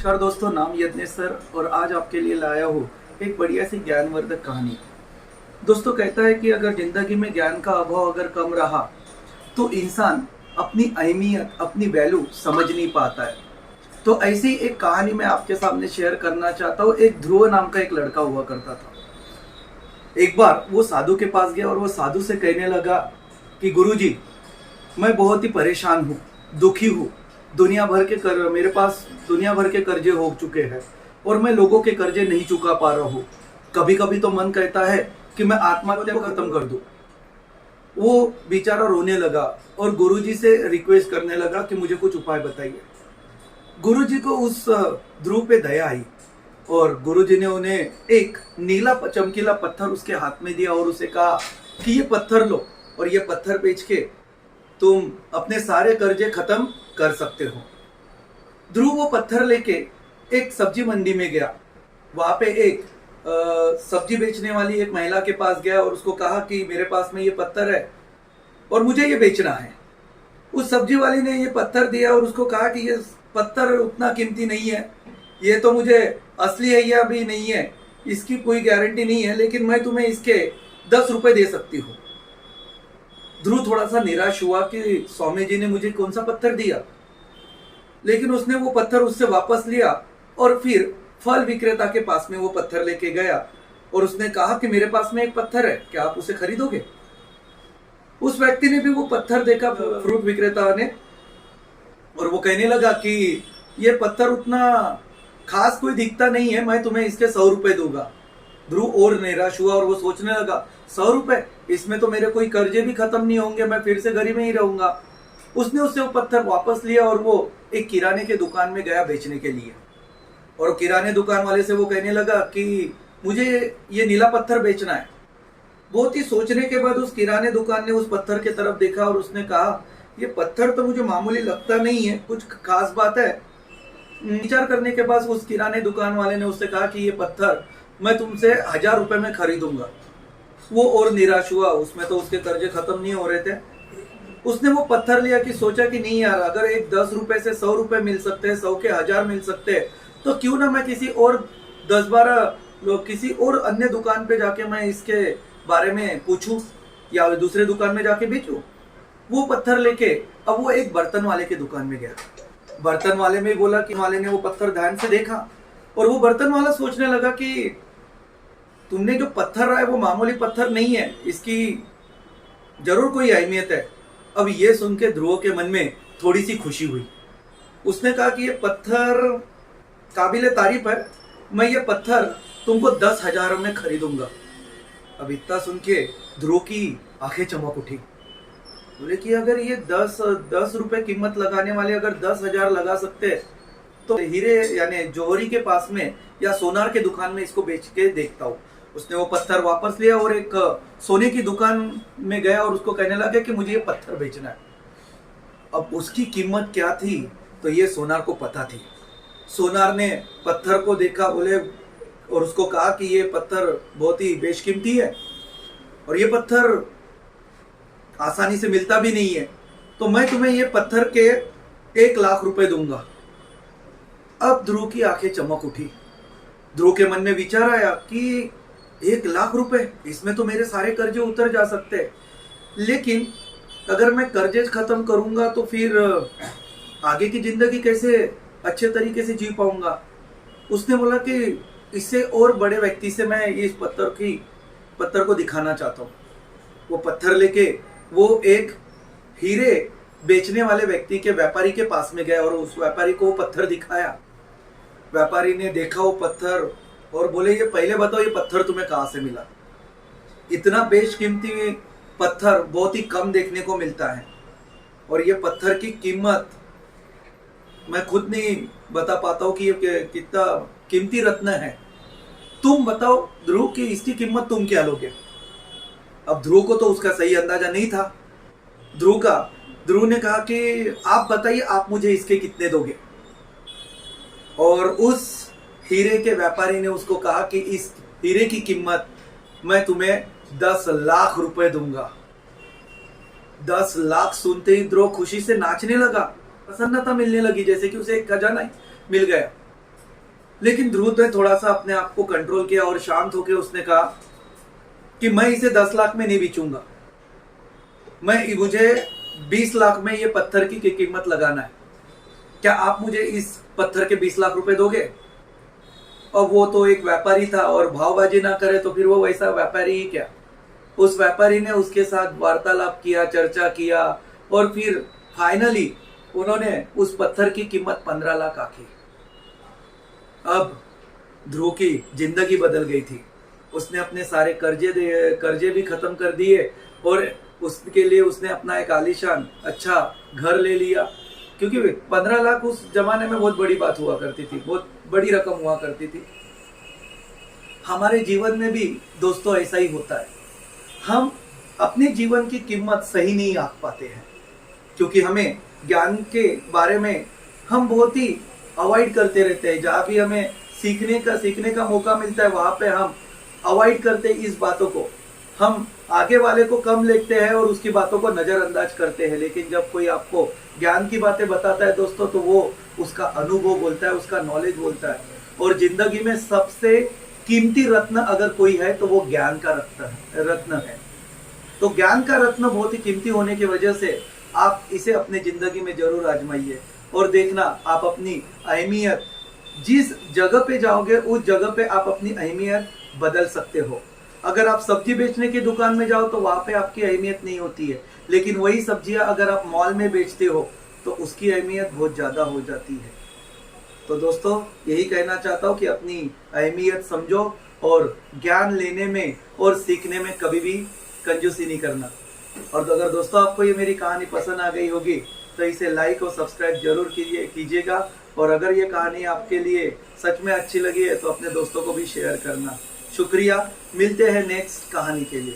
नमस्कार दोस्तों, नाम यज्ञेश सर और आज आपके लिए लाया हूँ एक बढ़िया सी ज्ञानवर्धक कहानी। दोस्तों, कहता है कि अगर जिंदगी में ज्ञान का अभाव अगर कम रहा तो इंसान अपनी अहमियत, अपनी वैल्यू समझ नहीं पाता है। तो ऐसी एक कहानी मैं आपके सामने शेयर करना चाहता हूँ। एक ध्रुव नाम का एक लड़का हुआ करता था। एक बार वो साधु के पास गया और वो साधु से कहने लगा कि गुरुजी, मैं बहुत ही परेशान हूँ, दुखी हूँ। मेरे पास दुनिया भर के कर्जे हो चुके हैं और मैं लोगों के कर्जे नहीं चुका पा रहा हूँ। कभी कभी तो मन कहता है कि मैं आत्महत्या को खत्म कर दूं। वो बेचारा रोने लगा और गुरुजी से रिक्वेस्ट करने लगा कि मुझे कुछ उपाय बताइए। गुरुजी को उस ध्रुव पे दया आई और गुरुजी ने उन्हें एक नीला चमकीला पत्थर उसके हाथ में दिया और उसे कहा कि ये पत्थर लो और ये पत्थर बेच के तुम अपने सारे कर्जे खत्म कर सकते हो। ध्रुव वो पत्थर लेके एक सब्जी मंडी में गया। वहां पे एक सब्जी बेचने वाली एक महिला के पास गया और उसको कहा कि मेरे पास में ये पत्थर है और मुझे ये बेचना है। उस सब्जी वाली ने ये पत्थर दिया और उसको कहा कि ये पत्थर उतना कीमती नहीं है, ये तो मुझे असली है या भी नहीं है, इसकी कोई गारंटी नहीं है, लेकिन मैं तुम्हें इसके 10 रुपए दे सकती हूँ। ध्रुव थोड़ा सा निराश हुआ कि स्वामी जी ने मुझे कौन सा पत्थर दिया, लेकिन उसने वो पत्थर उससे वापस लिया और फिर फल विक्रेता के पास में वो पत्थर लेके गया और उसने कहा कि मेरे पास में एक पत्थर है, क्या आप उसे खरीदोगे? उस व्यक्ति ने भी वो पत्थर देखा, फ्रूट विक्रेता ने, और वो कहने लगा कि ये पत्थर उतना खास कोई दिखता नहीं है, मैं तुम्हें इसके 100 रुपए दूंगा। ध्रुव और निराश हुआ और वो सोचने लगा 100 रुपए, इसमें तो मेरे कोई कर्जे भी खत्म नहीं होंगे, मैं फिर से गरीब में ही रहूंगा। उसने उससे वो पत्थर वापस लिया और वो एक किराने के दुकान में गया बेचने के लिए। और किराने दुकान वाले से वो कहने लगा कि मुझे ये नीला पत्थर बेचना है। बहुत ही सोचने के बाद उस किराने दुकान ने उस पत्थर की तरफ देखा और उसने कहा ये पत्थर तो मुझे मामूली लगता नहीं है, कुछ खास बात है? विचार करने के बाद उस किराने दुकान वाले ने उससे कहा कि ये पत्थर मैं तुमसे 1000 रुपए में खरीदूंगा। वो और निराश हुआ, उसमें तो उसके कर्जे खत्म नहीं हो रहे थे। उसने वो पत्थर लिया कि सोचा कि नहीं यार, अगर एक 10 रुपए से 100 रुपए मिल सकते हैं, 100 के 1000 मिल सकते हैं, तो क्यों ना मैं किसी और 10-12 लोग किसी और अन्य दुकान पे जाके मैं इसके बारे में पूछूं या दूसरे दुकान में जाके बेचूं। वो पत्थर लेके अब वो एक बर्तन वाले के दुकान में गया। बर्तन वाले में बोला कि वाले ने वो पत्थर ध्यान से देखा और वो बर्तन वाला सोचने लगा कि तुमने जो पत्थर रहा है वो मामूली पत्थर नहीं है, इसकी जरूर कोई अहमियत है। अब ये सुन के ध्रुव के मन में थोड़ी सी खुशी हुई। उसने कहा कि ये पत्थर काबिले तारीफ है, मैं ये पत्थर तुमको 10,000 में खरीदूंगा। अब इतना सुन के ध्रुव की आंखें चमक उठी। बोले कि अगर ये 10 रुपए कीमत लगाने वाले अगर 10,000 लगा सकते तो हीरे यानी जौहरी के पास में या सोनार के दुकान में इसको बेच के देखता हूँ। उसने वो पत्थर वापस लिया और एक सोने की दुकान में गया और उसको कहने लगा कि मुझे ये पत्थर बेचना है। अब उसकी कीमत क्या थी तो ये सोनार को पता थी। सोनार ने पत्थर को देखा, बोले, और उसको कहा कि ये पत्थर बहुत ही बेशकीमती है और ये पत्थर आसानी से मिलता भी नहीं है, तो मैं तुम्हें ये पत्थर के 1 लाख रुपए दूंगा। अब ध्रुव की आंखें चमक उठी। ध्रुव के मन में विचार आया कि 1 लाख रुपए, इसमें तो मेरे सारे कर्जे उतर जा सकते हैं, लेकिन अगर मैं कर्जे खत्म करूंगा तो फिर आगे की जिंदगी कैसे अच्छे तरीके से जी पाऊंगा। उसने बोला कि इससे और बड़े व्यक्ति से मैं इस पत्थर को दिखाना चाहता हूँ। वो पत्थर लेके वो एक हीरे बेचने वाले व्यक्ति के व्यापारी के पास में गया और उस व्यापारी को वो पत्थर दिखाया। व्यापारी ने देखा वो पत्थर और बोले, ये पहले बताओ ये पत्थर तुम्हें कहाँ से मिला? इतना बेशकीमती पत्थर बहुत ही कम देखने को मिलता है और ये पत्थर की कीमत मैं खुद नहीं बता पाता हूँ कि ये कितना कीमती रत्न है। तुम बताओ ध्रुव की इसकी कीमत तुम क्या लोगे? अब ध्रुव को तो उसका सही अंदाजा नहीं था। ध्रुव ने कहा कि आप बताइए, आप मुझे इसके कितने दोगे? और उस हीरे के व्यापारी ने उसको कहा कि इस हीरे की कीमत मैं तुम्हें 10 लाख रुपए दूंगा। 10 लाख सुनते ही ध्रुव खुशी से नाचने लगा, प्रसन्नता मिलने लगी, जैसे कि उसे एक खजाना मिल गया। लेकिन ध्रुव ने थोड़ा सा अपने आप को कंट्रोल किया और शांत होकर उसने कहा कि मैं इसे 10 लाख में नहीं बेचूंगा, मुझे 20 लाख में ये पत्थर की कीमत लगाना है। क्या आप मुझे इस पत्थर के 20 लाख रुपए दोगे? और वो तो एक व्यापारी था, और भावबाजी ना करे तो फिर वो वैसा व्यापारी ही क्या। उस व्यापारी ने उसके साथ वार्तालाप किया, चर्चा किया, और फिर फाइनली उन्होंने उस पत्थर की कीमत 15 लाख आकी। अब ध्रुव की जिंदगी बदल गई थी। उसने अपने सारे कर्जे भी खत्म कर दिए, और उसके लिए उसने अपना एक आलीशान अच्छा घर ले लिया, क्योंकि 15 लाख उस जमाने में बहुत बड़ी बात हुआ करती थी, बहुत बड़ी रकम हुआ करती थी। हमारे जीवन में भी दोस्तों ऐसा ही होता है। हम अपने जीवन की कीमत सही नहीं आंक पाते हैं, क्योंकि हमें ज्ञान के बारे में हम बहुत ही अवॉइड करते रहते हैं। जहाँ भी हमें सीखने का मौका मिलता है, वहां पे हम अवॉइड करते हैं इस बातों को। हम आगे वाले को कम लेते हैं और उसकी बातों को नजरअंदाज करते हैं। लेकिन जब कोई आपको ज्ञान की बातें बताता है दोस्तों, तो वो उसका अनुभव बोलता है, उसका नॉलेज बोलता है। और जिंदगी में सबसे कीमती रत्न अगर कोई है तो वो ज्ञान का रत्न है। तो ज्ञान का रत्न बहुत ही कीमती होने की वजह से आप इसे अपने जिंदगी में जरूर आजमाइए, और देखना आप अपनी अहमियत जिस जगह पे जाओगे उस जगह पे आप अपनी अहमियत बदल सकते हो। अगर आप सब्जी बेचने की दुकान में जाओ तो वहां पे आपकी अहमियत नहीं होती है, लेकिन वही सब्जियां अगर आप मॉल में बेचते हो तो उसकी अहमियत बहुत ज्यादा हो जाती है। तो दोस्तों यही कहना चाहता हूँ कि अपनी अहमियत समझो, और ज्ञान लेने में और सीखने में कभी भी कंजूसी नहीं करना। और अगर दोस्तों आपको ये मेरी कहानी पसंद आ गई होगी तो इसे लाइक और सब्सक्राइब जरूर कीजिएगा। और अगर ये कहानी आपके लिए सच में अच्छी लगी है तो अपने दोस्तों को भी शेयर करना। शुक्रिया, मिलते हैं नेक्स्ट कहानी के लिए।